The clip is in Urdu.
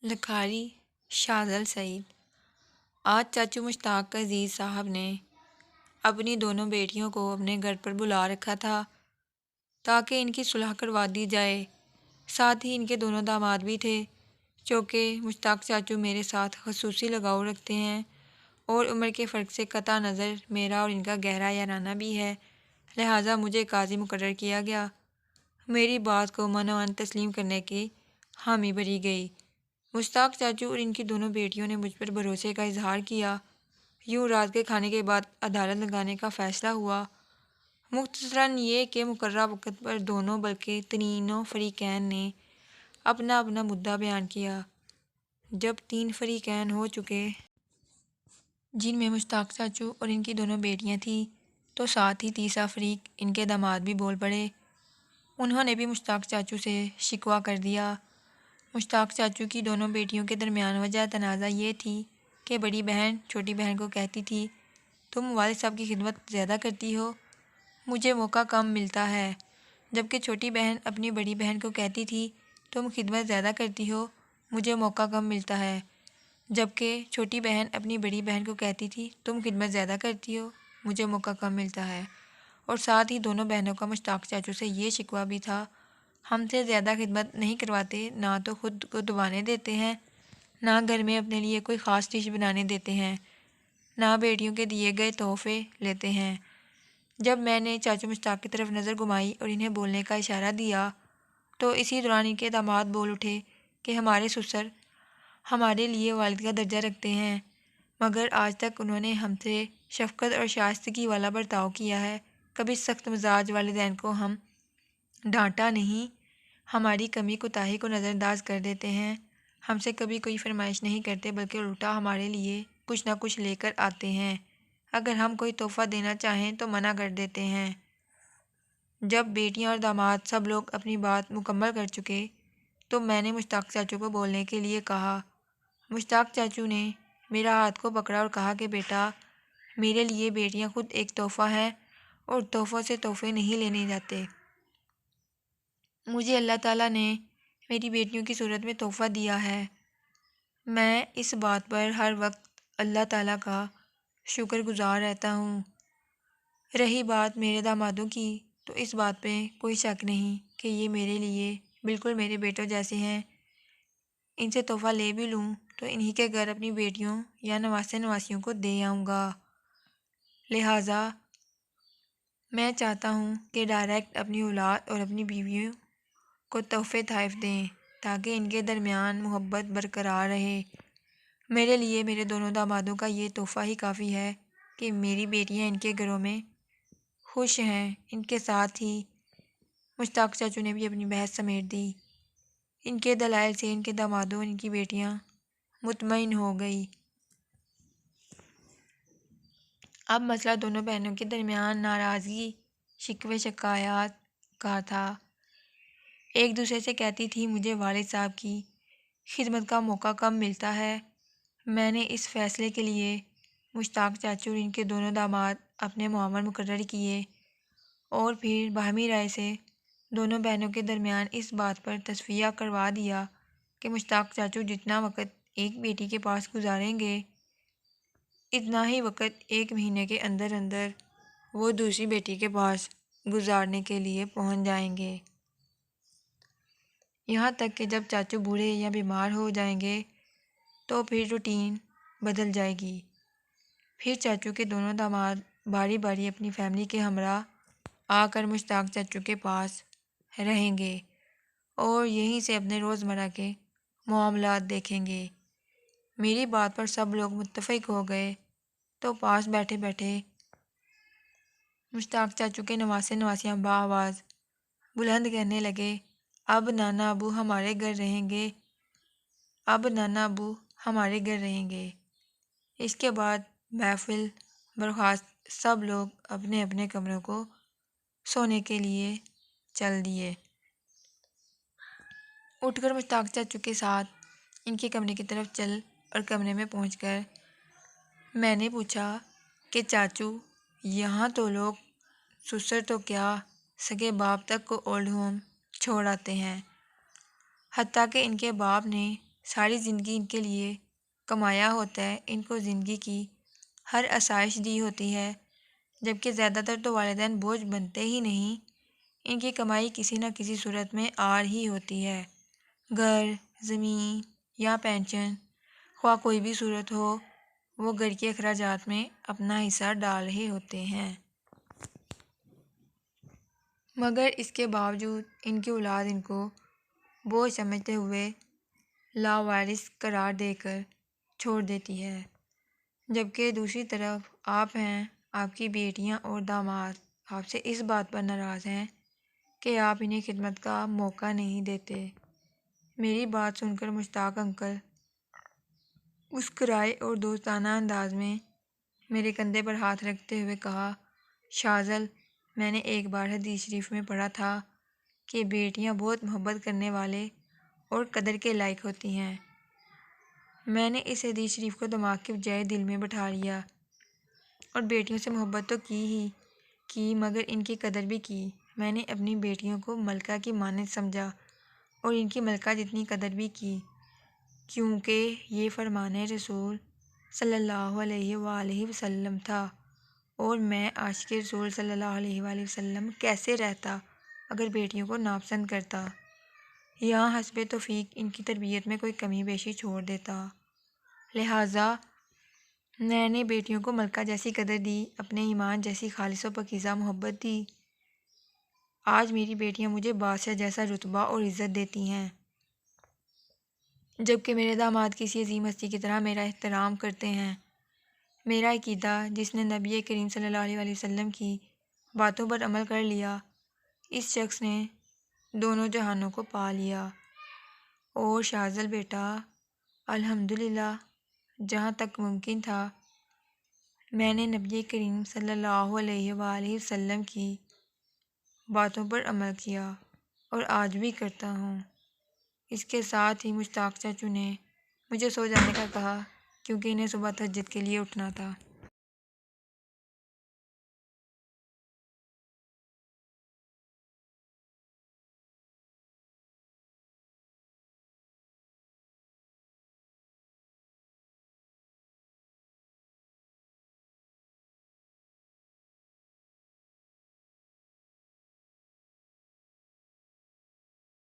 لکھاری شاذل سعید۔ آج چاچو مشتاق عزیز صاحب نے اپنی دونوں بیٹیوں کو اپنے گھر پر بلا رکھا تھا تاکہ ان کی صلح کروا دی جائے۔ ساتھ ہی ان کے دونوں داماد بھی تھے، چونکہ مشتاق چاچو میرے ساتھ خصوصی لگاؤ رکھتے ہیں اور عمر کے فرق سے قطع نظر میرا اور ان کا گہرا یارانہ بھی ہے، لہٰذا مجھے قاضی مقرر کیا گیا۔ میری بات کو من و عن تسلیم کرنے کی حامی بھری گئی۔ مشتاق چاچو اور ان کی دونوں بیٹیوں نے مجھ پر بھروسے کا اظہار کیا۔ یوں رات کے کھانے کے بعد عدالت لگانے کا فیصلہ ہوا۔ مختصراً یہ کہ مقررہ وقت پر دونوں بلکہ تینوں فریقین نے اپنا اپنا مدعا بیان کیا۔ جب 3 فریقین ہو چکے، جن میں مشتاق چاچو اور ان کی دونوں بیٹیاں تھیں، تو ساتھ ہی تیسرا فریق ان کے داماد بھی بول پڑے۔ انہوں نے بھی مشتاق چاچو سے شکوہ کر دیا۔ مشتاق چاچو کی دونوں بیٹیوں کے درمیان وجہ تنازع یہ تھی کہ بڑی بہن چھوٹی بہن کو کہتی تھی، تم والد صاحب کی خدمت زیادہ کرتی ہو، مجھے موقع کم ملتا ہے، جبکہ چھوٹی بہن اپنی بڑی بہن کو کہتی تھی، تم خدمت زیادہ کرتی ہو، مجھے موقع کم ملتا ہے، جبکہ چھوٹی بہن اپنی بڑی بہن کو کہتی تھی، تم خدمت زیادہ کرتی ہو، مجھے موقع کم ملتا ہے۔ اور ساتھ ہی دونوں بہنوں کا مشتاق چاچو سے یہ شکوہ بھی تھا، ہم سے زیادہ خدمت نہیں کرواتے، نہ تو خود کو دبانے دیتے ہیں، نہ گھر میں اپنے لیے کوئی خاص ڈش بنانے دیتے ہیں، نہ بیٹیوں کے دیے گئے تحفے لیتے ہیں۔ جب میں نے چاچو مشتاق کی طرف نظر گھمائی اور انہیں بولنے کا اشارہ دیا تو اسی دوران ان کے داماد بول اٹھے کہ ہمارے سسر ہمارے لیے والد کا درجہ رکھتے ہیں، مگر آج تک انہوں نے ہم سے شفقت اور شائستگی والا برتاؤ کیا ہے، کبھی سخت مزاج والدین کو ہم ڈانٹا نہیں، ہماری کمی کوتاہی کو نظر انداز کر دیتے ہیں، ہم سے کبھی کوئی فرمائش نہیں کرتے بلکہ الٹا ہمارے لیے کچھ نہ کچھ لے کر آتے ہیں، اگر ہم کوئی تحفہ دینا چاہیں تو منع کر دیتے ہیں۔ جب بیٹیاں اور داماد سب لوگ اپنی بات مکمل کر چکے تو میں نے مشتاق چاچو کو بولنے کے لیے کہا۔ مشتاق چاچو نے میرا ہاتھ کو پکڑا اور کہا کہ بیٹا، میرے لیے بیٹیاں خود ایک تحفہ ہیں اور تحفوں سے تحفے نہیں لینے جاتے۔ مجھے اللہ تعالیٰ نے میری بیٹیوں کی صورت میں تحفہ دیا ہے، میں اس بات پر ہر وقت اللہ تعالیٰ کا شکر گزار رہتا ہوں۔ رہی بات میرے دامادوں کی، تو اس بات پہ کوئی شک نہیں کہ یہ میرے لیے بالکل میرے بیٹوں جیسے ہیں، ان سے تحفہ لے بھی لوں تو انہی کے گھر اپنی بیٹیوں یا نواسے نواسیوں کو دے آؤں گا، لہٰذا میں چاہتا ہوں کہ ڈائریکٹ اپنی اولاد اور اپنی بیویوں کو تحفے تحائف دیں تاکہ ان کے درمیان محبت برقرار رہے۔ میرے لیے میرے دونوں دامادوں کا یہ تحفہ ہی کافی ہے کہ میری بیٹیاں ان کے گھروں میں خوش ہیں۔ ان کے ساتھ ہی مشتاق چاچو نے بھی اپنی بحث سمیٹ دی۔ ان کے دلائل سے ان کے دامادوں اور ان کی بیٹیاں مطمئن ہو گئی۔ اب مسئلہ دونوں بہنوں کے درمیان ناراضگی، شکوے شکایات کا تھا۔ ایک دوسرے سے کہتی تھی، مجھے والد صاحب کی خدمت کا موقع کم ملتا ہے۔ میں نے اس فیصلے کے لیے مشتاق چاچو اور ان کے دونوں داماد اپنے معاون مقرر کیے اور پھر باہمی رائے سے دونوں بہنوں کے درمیان اس بات پر تصفیہ کروا دیا کہ مشتاق چاچو جتنا وقت ایک بیٹی کے پاس گزاریں گے، اتنا ہی وقت 1 مہینے کے اندر اندر وہ دوسری بیٹی کے پاس گزارنے کے لیے پہنچ جائیں گے، یہاں تک کہ جب چاچو بوڑھے یا بیمار ہو جائیں گے تو پھر روٹین بدل جائے گی۔ پھر چاچو کے دونوں داماد باری باری اپنی فیملی کے ہمراہ آ کر مشتاق چاچو کے پاس رہیں گے اور یہیں سے اپنے روزمرہ کے معاملات دیکھیں گے۔ میری بات پر سب لوگ متفق ہو گئے تو پاس بیٹھے بیٹھے مشتاق چاچو کے نواسے نواسیاں بآواز بلند کہنے لگے، اب نانا ابو ہمارے گھر رہیں گے، اب نانا ابو ہمارے گھر رہیں گے۔ اس کے بعد محفل برخاست، سب لوگ اپنے اپنے کمروں کو سونے کے لیے چل دیے۔ اٹھ کر مشتاق چاچو کے ساتھ ان کے کمرے کی طرف چل اور کمرے میں پہنچ کر میں نے پوچھا کہ چاچو، یہاں تو لوگ سسر تو کیا سگے باپ تک کو اولڈ ہوم چھوڑ آتے ہیں، حتیٰ کہ ان کے باپ نے ساری زندگی ان کے لیے کمایا ہوتا ہے، ان کو زندگی کی ہر آسائش دی ہوتی ہے، جبکہ زیادہ تر تو والدین بوجھ بنتے ہی نہیں، ان کی کمائی کسی نہ کسی صورت میں آ رہی ہوتی ہے۔ گھر، زمین یا پینشن، خواہ کوئی بھی صورت ہو، وہ گھر کے اخراجات میں اپنا حصہ ڈال رہے ہوتے ہیں۔ مگر اس کے باوجود ان کی اولاد ان کو بوجھ سمجھتے ہوئے لاوارث قرار دے کر چھوڑ دیتی ہے، جبکہ دوسری طرف آپ ہیں، آپ کی بیٹیاں اور داماد آپ سے اس بات پر ناراض ہیں کہ آپ انہیں خدمت کا موقع نہیں دیتے۔ میری بات سن کر مشتاق انکل مسکرائے اور دوستانہ انداز میں میرے کندھے پر ہاتھ رکھتے ہوئے کہا، شاذل، میں نے ایک بار حدیث شریف میں پڑھا تھا کہ بیٹیاں بہت محبت کرنے والے اور قدر کے لائق ہوتی ہیں۔ میں نے اس حدیث شریف کو دماغ کے بجائے دل میں بٹھا لیا اور بیٹیوں سے محبت تو کی مگر ان کی قدر بھی کی۔ میں نے اپنی بیٹیوں کو ملکہ کی مانند سمجھا اور ان کی ملکہ جتنی قدر بھی کی، کیونکہ یہ فرمان رسول صلی اللہ علیہ وآلہ وسلم تھا، اور میں عاشق رسول صلی اللہ علیہ وآلہ وسلم کیسے رہتا اگر بیٹیوں کو ناپسند کرتا، یا حسب توفیق ان کی تربیت میں کوئی کمی بیشی چھوڑ دیتا۔ لہٰذا میں نے بیٹیوں کو ملکہ جیسی قدر دی، اپنے ایمان جیسی خالص و پاکیزہ محبت دی۔ آج میری بیٹیاں مجھے بادشاہ جیسا رتبہ اور عزت دیتی ہیں، جبکہ میرے داماد کسی عظیم ہستی کی طرح میرا احترام کرتے ہیں۔ میرا عقیدہ، جس نے نبی کریم صلی اللہ علیہ وآلہ وسلم کی باتوں پر عمل کر لیا، اس شخص نے دونوں جہانوں کو پا لیا۔ اور شاذل بیٹا، الحمدللہ، جہاں تک ممکن تھا میں نے نبی کریم صلی اللہ علیہ وآلہ وسلم کی باتوں پر عمل کیا اور آج بھی کرتا ہوں۔ اس کے ساتھ ہی مشتاق چاچو نے مجھے سو جانے کا کہا، کیونکہ انہیں صبح تہجد کے لیے اٹھنا تھا۔